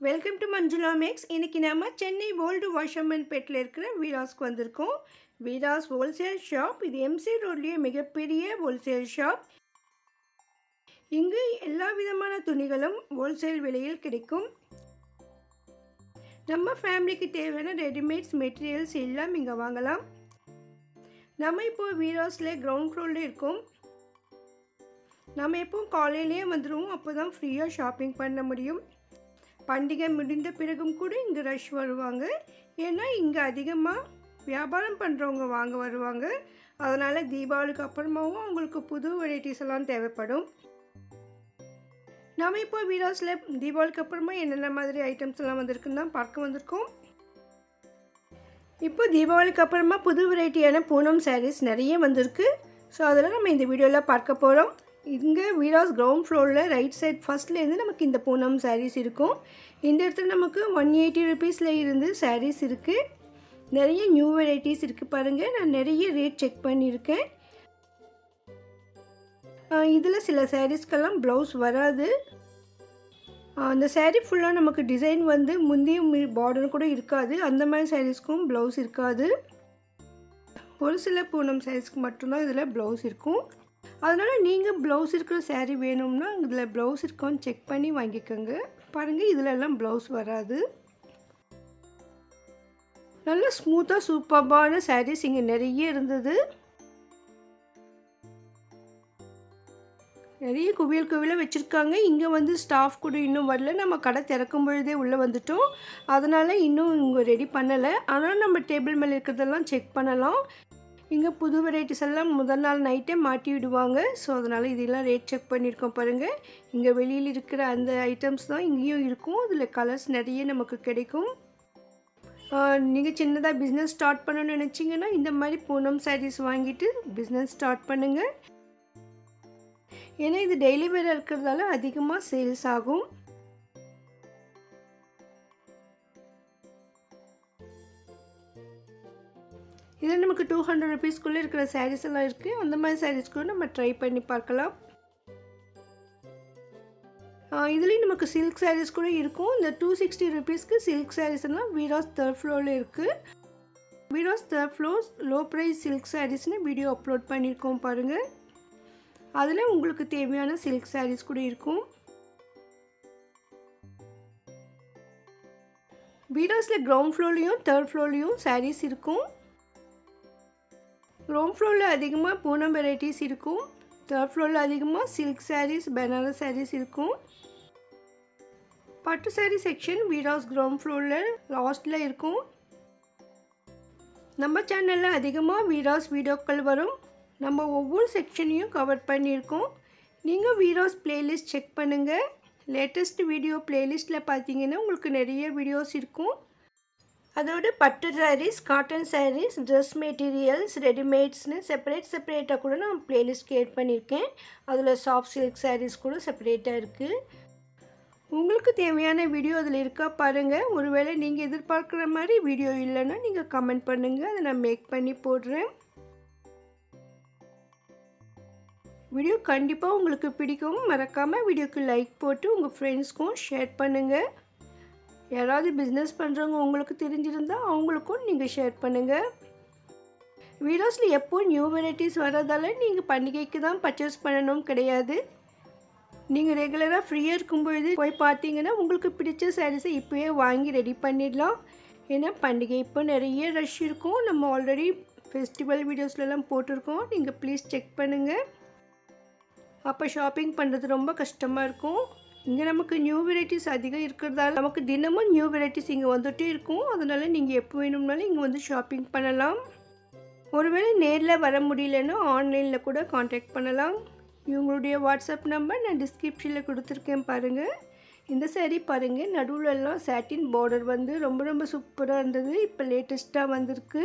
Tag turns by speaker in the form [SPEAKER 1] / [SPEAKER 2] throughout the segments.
[SPEAKER 1] Welcome to Manjula maths. இன்றைக்கி நம்ம Chennai old வாஷர்மன்பேட்டில் இருக்கிற வீராஸ்க்கு வந்திருக்கோம். Veeras wholesale shop. இது எம்சி ரோட்லேயே மிகப்பெரிய ஹோல்சேல் ஷாப். இங்கு எல்லா விதமான துணிகளும் ஹோல்சேல் விலையில் கிடைக்கும். நம்ம ஃபேமிலிக்கு தேவையான ரெடிமேட்ஸ் மெட்டீரியல்ஸ் எல்லாம் இங்கே வாங்கலாம். நம்ம இப்போது வீராஸில் கிரவுண்ட் ஃப்ளோரில் இருக்கோம். நம்ம எப்போவும் காலையிலேயே வந்துடுவோம், அப்போ தான் ஃப்ரீயாக ஷாப்பிங் பண்ண முடியும். பண்டிகை முடிந்த பிறகும் கூட இங்கே ரஷ் வருவாங்க. ஏன்னா இங்கே அதிகமாக வியாபாரம் பண்ணுறவங்க வாங்க வருவாங்க. அதனால் தீபாவளிக்கு அப்புறமாவும் அவங்களுக்கு புது வெரைட்டிஸ் எல்லாம் தேவைப்படும். நம்ம இப்போ வீராஸில் தீபாவளிக்கு அப்புறமா என்னென்ன மாதிரி ஐட்டம்ஸ் எல்லாம் வந்திருக்குன்னு தான் பார்க்க வந்திருக்கோம். இப்போ தீபாவளிக்கு அப்புறமா புது வெரைட்டியான பூனம் சாரீஸ் நிறைய வந்திருக்கு. ஸோ அதெல்லாம் நம்ம இந்த வீடியோவில் பார்க்க போகிறோம். இங்கே வீராஸ் கிரவுண்ட் ஃப்ளோரில் ரைட் சைட் ஃபஸ்ட்லேருந்து நமக்கு இந்த பூனம் சாரீஸ் இருக்கும். இந்த இடத்துல நமக்கு 180 ருபீஸில் இருந்து சாரீஸ் இருக்குது. நிறைய நியூ வெரைட்டிஸ் இருக்குது பாருங்கள். நான் நிறைய ரேட் செக் பண்ணியிருக்கேன். இதில் சில சாரீஸ்க்கெல்லாம் ப்ளவுஸ் வராது. அந்த சாரீ ஃபுல்லாக நமக்கு டிசைன் வந்து முந்தியும் பார்டர் கூட இருக்காது. அந்த மாதிரி சாரீஸ்க்கும் ப்ளவுஸ் இருக்காது. ஒரு சில பூனம் சாரீஸ்க்கு மட்டும்தான் இதில் ப்ளவுஸ் இருக்கும். அதனால் நீங்கள் ப்ளவுஸ் இருக்கிற சாரீ வேணும்னா இதில் ப்ளவுஸ் இருக்கான்னு செக் பண்ணி வாங்கிக்கோங்க. பாருங்கள், இதிலெல்லாம் ப்ளவுஸ் வராது. நல்ல ஸ்மூத்தாக சூப்பர்பான சாரீஸ் இங்கே நிறைய இருந்தது. நிறைய குவியல் குவியலாக வச்சுருக்காங்க. இங்கே வந்து ஸ்டாஃப் கூட இன்னும் வரல. நம்ம கடை திறக்கும் பொழுதே உள்ளே வந்துட்டோம். அதனால் இன்னும் இங்கே ரெடி பண்ணலை. ஆனால் நம்ம டேபிள் மேலே இருக்கிறதெல்லாம் செக் பண்ணலாம். இங்கே புது வெரைட்டிஸ் எல்லாம் முதல் நாள் நைட்டே மாட்டி விடுவாங்க. ஸோ அதனால் இதெல்லாம் ரேட் செக் பண்ணியிருக்கோம் பாருங்கள். இங்கே வெளியில் இருக்கிற அந்த ஐட்டம்ஸ் தான் இங்கேயும் இருக்கும். இதில் கலர்ஸ் நிறைய நமக்கு கிடைக்கும். நீங்கள் சின்னதாக பிஸ்னஸ் ஸ்டார்ட் பண்ணணும்னு நினச்சிங்கன்னா இந்த மாதிரி பூனம் சாரீஸ் வாங்கிட்டு பிஸ்னஸ் ஸ்டார்ட் பண்ணுங்கள். ஏன்னா இது டெய்லி வேர் இருக்கிறதால அதிகமாக சேல்ஸ் ஆகும். இதில் நமக்கு 200 ருபீஸ்க்குள்ளே இருக்கிற சாரீஸ் எல்லாம் இருக்குது. அந்த மாதிரி சாரீஸ் கூட நம்ம ட்ரை பண்ணி பார்க்கலாம். இதுலேயும் நமக்கு சில்க் சாரீஸ் கூட இருக்கும். இந்த 260 ருபீஸ்க்கு சில்க் சாரீஸ் எல்லாம் வீராஸ் 3rd ஃப்ளோரில் இருக்குது. Veeras 3rd floor low price silk சாரீஸ்னு வீடியோ அப்லோட் பண்ணியிருக்கோம் பாருங்கள். அதில் உங்களுக்கு தேவையான சில்க் சாரீஸ் கூட இருக்கும். வீராஸில் கிரவுண்ட் ஃப்ளோர்லேயும் 3rd ஃப்ளோர்லேயும் சாரீஸ் இருக்கும். கிரவுண்ட் ஃப்ளோரில் அதிகமாக பூனம் வெரைட்டிஸ் இருக்கும். 3rd ஃப்ளோரில் அதிகமாக சில்க் சாரீஸ், பனாரஸ் சாரீஸ் இருக்கும். பட்டு சாரீ செக்ஷன் வீராஸ் கிரவுண்ட் ஃப்ளோரில் லாஸ்ட்டில் இருக்கும். நம்ம சேனலில் அதிகமாக வீராஸ் வீடியோக்கள் வரும். நம்ம ஒவ்வொரு செக்ஷனையும் கவர் பண்ணியிருக்கோம். நீங்கள் வீராஸ் பிளேலிஸ்ட் செக் பண்ணுங்கள். லேட்டஸ்ட் வீடியோ பிளேலிஸ்ட்டில் பார்த்தீங்கன்னா உங்களுக்கு நிறைய வீடியோஸ் இருக்கும். அதோடு பட்டு sarees, cotton sarees, dress materials, ரெடிமேட்ஸ்னு செப்பரேட்டாக கூட நான் பிளேலிஸ்ட் க்ரியேட் பண்ணியிருக்கேன். அதில் சாஃப்ட் சில்க் சாரீஸ் கூட செப்பரேட்டாக இருக்குது. உங்களுக்கு தேவையான வீடியோ அதில் இருக்கா பாருங்கள். ஒருவேளை நீங்கள் எதிர்பார்க்குற மாதிரி வீடியோ இல்லைன்னா நீங்கள் கமெண்ட் பண்ணுங்கள். அதை நான் மேக் பண்ணி போடுறேன். வீடியோ கண்டிப்பாக உங்களுக்கு பிடிக்கும். மறக்காமல் வீடியோக்கு லைக் போட்டு உங்கள் ஃப்ரெண்ட்ஸ்க்கும் ஷேர் பண்ணுங்கள். யாராவது பிஸ்னஸ் பண்ணுறவங்க உங்களுக்கு தெரிஞ்சிருந்தால் அவங்களுக்கும் நீங்கள் ஷேர் பண்ணுங்கள். வீராஸில் எப்போ நியூ வெரைட்டிஸ் வர்றதால நீங்கள் பண்டிகைக்கு தான் பர்ச்சேஸ் பண்ணணும் கிடையாது. நீங்கள் ரெகுலராக ஃப்ரீயாக இருக்கும்பொழுது போய் பார்த்தீங்கன்னா உங்களுக்கு பிடிச்ச சாரீஸை இப்போயே வாங்கி ரெடி பண்ணிடலாம். ஏன்னா பண்டிகை இப்போ நிறைய ரஷ் இருக்கும். நம்ம ஆல்ரெடி ஃபெஸ்டிவல் வீடியோஸ்லாம் போட்டிருக்கோம். நீங்கள் ப்ளீஸ் செக் பண்ணுங்கள். அப்போ ஷாப்பிங் பண்ணுறது ரொம்ப கஷ்டமாக இருக்கும். இங்கே நமக்கு நியூ வெரைட்டிஸ் அதிகம் இருக்கிறதால நமக்கு தினமும் நியூ வெரைட்டிஸ் இங்கே வந்துகிட்டே இருக்கும். அதனால் நீங்கள் எப்போ வேணும்னாலும் இங்கே வந்து ஷாப்பிங் பண்ணலாம். ஒருவேளை நேரில் வர முடியலன்னா ஆன்லைனில் கூட காண்டாக்ட் பண்ணலாம். இவங்களுடைய வாட்ஸ்அப் நம்பர் நான் டிஸ்கிரிப்ஷனில் கொடுத்துருக்கேன் பாருங்கள். இந்த சாரீ பாருங்கள், நடுவிலலாம் சாட்டின் பார்டர் வந்து ரொம்ப சூப்பராக இருந்தது. இப்போ லேட்டஸ்ட்டாக வந்திருக்கு.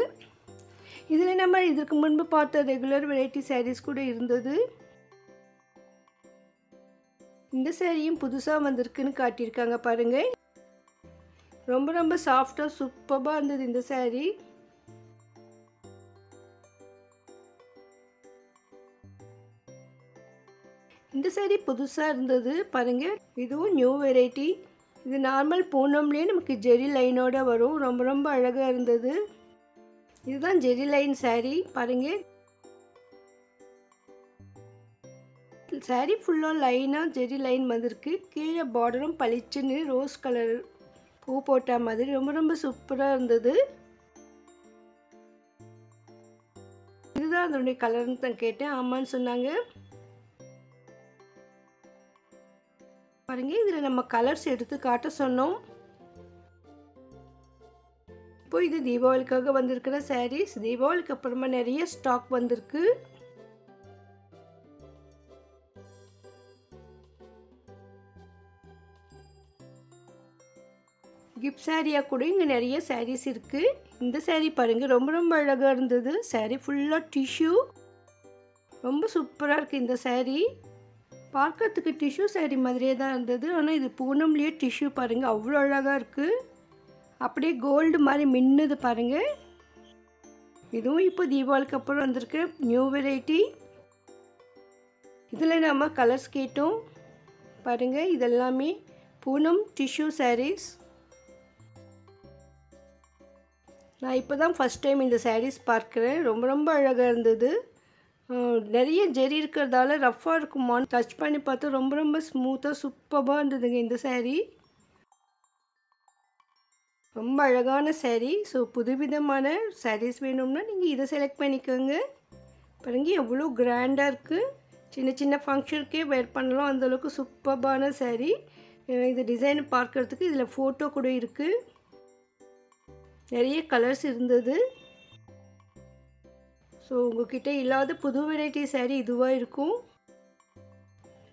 [SPEAKER 1] இதில் நம்ம இதற்கு முன்பு பார்த்த ரெகுலர் வெரைட்டி சாரீஸ் கூட இருந்தது. இந்த சாரியும் புதுசாக வந்திருக்குன்னு காட்டியிருக்காங்க பாருங்கள். ரொம்ப சாஃப்டாக சூப்பராக இருந்தது இந்த சாரீ. இந்த சாரீ புதுசாக இருந்தது பாருங்கள். இதுவும் நியூ வெரைட்டி. இது நார்மல் பூனம்லேயே நமக்கு ஜெரி லைனோட வரும். ரொம்ப ரொம்ப அழகாக இருந்தது. இதுதான் ஜெரி லைன் saree. பாருங்கள், saree ஃபுல்லாக லைனாக ஜெரி லைன் வந்திருக்கு. கீழே பார்டரும் பளிச்சுன்னு ரோஸ் கலர் பூ போட்ட மாதிரி ரொம்ப ரொம்ப சூப்பராக இருந்தது. இதுதான் அதனுடைய கலர்னு தான் கேட்டேன். ஆமான்னு சொன்னாங்க. பாருங்க, இதில் நம்ம கலர்ஸ் எடுத்து காட்ட சொன்னோம். இப்போ இது தீபாவளிக்காக வந்திருக்கிற சாரீஸ். தீபாவளிக்கு அப்புறமா நிறைய ஸ்டாக் வந்திருக்கு. கிஃப்ட் சாரியாக கூட இங்கே நிறைய சாரீஸ் இருக்குது. இந்த சாரீ பாருங்கள், ரொம்ப ரொம்ப அழகாக இருந்தது. சாரீ ஃபுல்லாக டிஷ்யூ, ரொம்ப சூப்பராக இருக்குது. இந்த சாரீ பார்க்கறதுக்கு டிஷ்யூ சாரீ மாதிரியே தான் இருந்தது. ஆனால் இது பூனம்லேயே டிஷ்யூ பாருங்கள், அவ்வளோ அழகாக இருக்குது. அப்படியே கோல்டு மாதிரி மின்னுது பாருங்கள். இதுவும் இப்போ தீபாவளிக்கு அப்புறம் வந்திருக்கு நியூ வெரைட்டி. இதில் நம்ம கலர்ஸ் கேட்டோம். பாருங்கள், இதெல்லாமே பூனம் டிஷ்யூ சாரீஸ். நான் இப்போ தான் ஃபஸ்ட் டைம் இந்த சாரீஸ் பார்க்குறேன். ரொம்ப ரொம்ப அழகாக இருந்தது. நிறைய ஜெரி இருக்கிறதால ரஃப்பாக இருக்குமான்னு டச் பண்ணி பார்த்தா ரொம்ப ரொம்ப ஸ்மூத்தாக சூப்பராக இருந்ததுங்க இந்த சாரீ. ரொம்ப அழகான சாரீ. ஸோ புதுவிதமான சாரீஸ் வேணும்னா நீங்கள் இதை செலக்ட் பண்ணிக்கோங்க. பாருங்க, எவ்வளோ கிராண்டாக இருக்குது. சின்ன சின்ன ஃபங்க்ஷனுக்கே வேர் பண்ணலாம், அந்தளவுக்கு சூப்பரான சாரீ. இது டிசைன் பார்க்குறதுக்கு இதில் ஃபோட்டோ கூட இருக்குது. நிறைய கலர்ஸ் இருந்தது. ஸோ உங்கள்கிட்ட இல்லாத புது வெரைட்டி சாரீ இதுவாக இருக்கும்.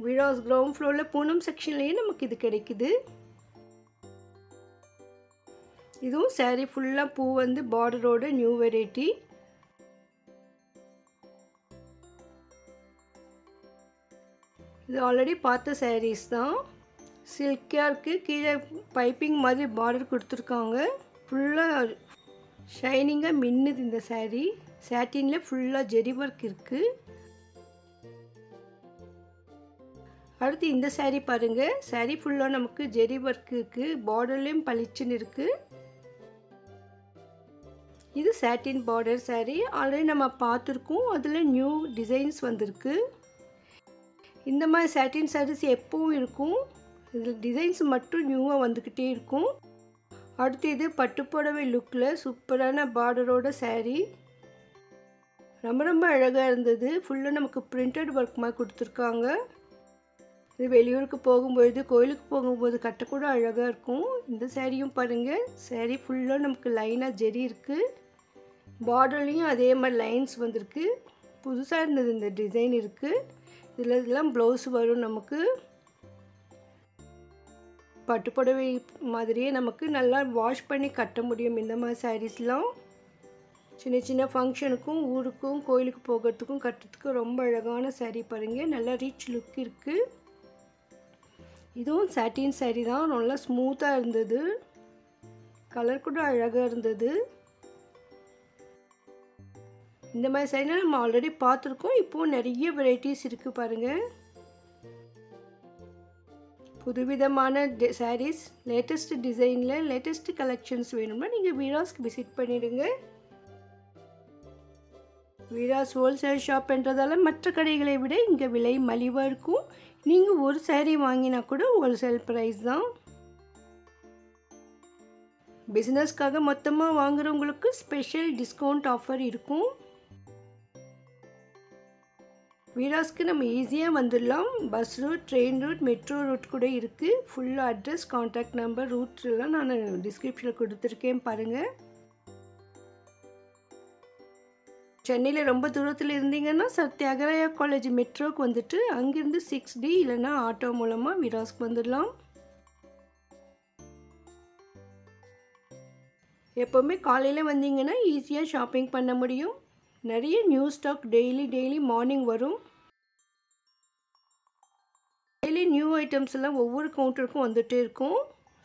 [SPEAKER 1] விழாஸ் கிரவுண்ட் ஃப்ளோரில் பூனம் செக்ஷன்லேயே நமக்கு இது கிடைக்குது. இதுவும் சாரீ ஃபுல்லாக பூ வந்து பார்டரோட நியூ வெரைட்டி. இது ஆல்ரெடி பார்த்த சாரீஸ் தான். சில்கியாக இருக்குது. கீழே பைப்பிங் மாதிரி பார்டர் கொடுத்துருக்காங்க. ஃபுல்லாக ஷைனிங்காக மின்னுது இந்த சாரீ. சாட்டினில் ஃபுல்லாக ஜெரி ஒர்க் இருக்குது. அடுத்து இந்த சாரீ பாருங்கள். சாரீ ஃபுல்லாக நமக்கு ஜெரி ஒர்க் இருக்குது. பார்டர்லேயும் பளிச்சுன்னு இருக்குது. இது சாட்டின் பார்டர் சாரீ. ஆல்ரெடி நம்ம பார்த்துருக்கோம். அதில் நியூ டிசைன்ஸ் வந்திருக்கு. இந்த மாதிரி சாட்டின் சாரீஸ் எப்பவும் இருக்கும். இதில் டிசைன்ஸ் மட்டும் நியூவாக வந்துக்கிட்டே இருக்கும். அடுத்து இது பட்டுப்புடவை லுக்கில் சூப்பரான பார்டரோட சாரீ. ரொம்ப ரொம்ப அழகாக இருந்தது. ஃபுல்லாக நமக்கு பிரிண்டட் ஒர்க் மாதிரி கொடுத்துருக்காங்க. இது வெளியூருக்கு போகும்பொழுது, கோயிலுக்கு போகும்போது கட்டக்கூட அழகாக இருக்கும். இந்த சாரியும் பாருங்கள். சாரீ ஃபுல்லாக நமக்கு லைனாக ஜெரி இருக்குது. பார்டர்லேயும் அதே மாதிரி லைன்ஸ் வந்திருக்கு. புதுசாக இருந்தது இந்த டிசைன் இருக்குது. இதில் இதெல்லாம் ப்ளவுஸ் வரும். நமக்கு பட்டுப்புடவை மாதிரியே நமக்கு நல்லா வாஷ் பண்ணி கட்ட முடியும். இந்த மாதிரி சாரீஸ்லாம் சின்ன சின்ன ஃபங்க்ஷனுக்கும், ஊருக்கும், கோயிலுக்கு போகிறதுக்கும் கட்டுறதுக்கு ரொம்ப அழகான சாரீ பாருங்கள். நல்லா ரிச் லுக் இருக்குது. இதுவும் சாட்டின் சாரீ தான். நல்லா ஸ்மூத்தாக இருந்தது. கலர் கூட அழகாக இருந்தது. இந்த மாதிரி சாரீலாம் நம்ம ஆல்ரெடி பார்த்துருக்கோம். இப்போது நிறைய வெரைட்டிஸ் இருக்குது பாருங்கள். புதுவிதமான சாரீஸ், லேட்டஸ்ட் டிசைனில் லேட்டஸ்ட் கலெக்ஷன்ஸ் வேணும்னா நீங்கள் வீராஸ்க்கு விசிட் பண்ணிடுங்க. வீராஸ் ஹோல்சேல் ஷாப்ன்றதால மற்ற கடைகளை விட இங்கே விலை மலிவாக இருக்கும். நீங்கள் ஒரு சாரீ வாங்கினா கூட ஹோல்சேல் ப்ரைஸ் தான். பிஸ்னஸ்க்காக மொத்தமாக வாங்குறவங்களுக்கு ஸ்பெஷல் டிஸ்கவுண்ட் ஆஃபர் இருக்கும். வீராஸ்க்கு நம்ம ஈஸியாக வந்துடலாம். Bus route, train route, metro route கூட இருக்குது. ஃபுல்லாக அட்ரஸ், கான்டாக்ட் நம்பர், ரூட்லாம் நான் டிஸ்கிரிப்ஷனில் கொடுத்துருக்கேன் பாருங்கள். சென்னையில் ரொம்ப தூரத்தில் இருந்தீங்கன்னா தியாகராயா காலேஜ் மெட்ரோக்கு வந்துட்டு அங்கேருந்து 6D இல்லைன்னா ஆட்டோ மூலமாக வீராஸ்க்கு வந்துடலாம். எப்போவுமே காலையில் வந்தீங்கன்னா ஈஸியாக ஷாப்பிங் பண்ண முடியும். நிறைய நியூ ஸ்டாக் டெய்லி மார்னிங் வரும். டெய்லி நியூ ஐட்டம்ஸ் எல்லாம் ஒவ்வொரு கவுண்டருக்கும் வந்துகிட்டே இருக்கும்.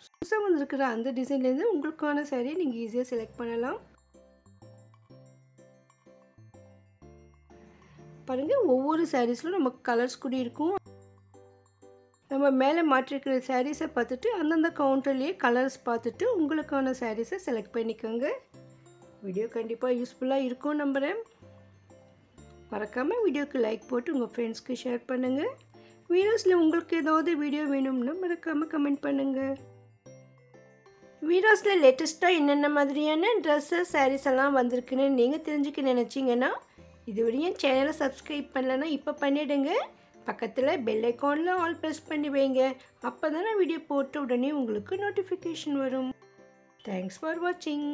[SPEAKER 1] புதுசாக வந்திருக்கிற அந்த டிசைன்லேருந்து உங்களுக்கான சாரீ நீங்கள் ஈஸியாக செலக்ட் பண்ணலாம். பாருங்கள், ஒவ்வொரு சாரீஸ்லும் நமக்கு கலர்ஸ் கூட இருக்கும். நம்ம மேலே மாற்றிருக்கிற சாரீஸை பார்த்துட்டு அந்தந்த கவுண்டர்லேயே கலர்ஸ் பார்த்துட்டு உங்களுக்கான சாரீஸை செலக்ட் பண்ணிக்கோங்க. வீடியோ கண்டிப்பாக யூஸ்ஃபுல்லாக இருக்கும் நம்புகிறேன். மறக்காமல் வீடியோக்கு லைக் போட்டு உங்கள் ஃப்ரெண்ட்ஸ்க்கு ஷேர் பண்ணுங்கள். வீடியோஸில் உங்களுக்கு ஏதாவது வீடியோ வேணும்னா மறக்காமல் கமெண்ட் பண்ணுங்கள். வீடியோஸில் லேட்டஸ்ட்டாக என்னென்ன மாதிரியான ட்ரெஸ்ஸஸ் சாரீஸ் எல்லாம் வந்திருக்குன்னு நீங்கள் தெரிஞ்சுக்க நினச்சிங்கன்னா இதுவரையும் சேனலை சப்ஸ்கிரைப் பண்ணலைன்னா இப்போ பண்ணிவிடுங்க. பக்கத்தில் பெல் ஐக்கானில் ஆல் ப்ரெஸ் பண்ணி வைங்க. அப்போ தான் நான் வீடியோ போட்ட உடனே உங்களுக்கு நோட்டிஃபிகேஷன் வரும். தேங்க்ஸ் ஃபார் வாட்சிங்.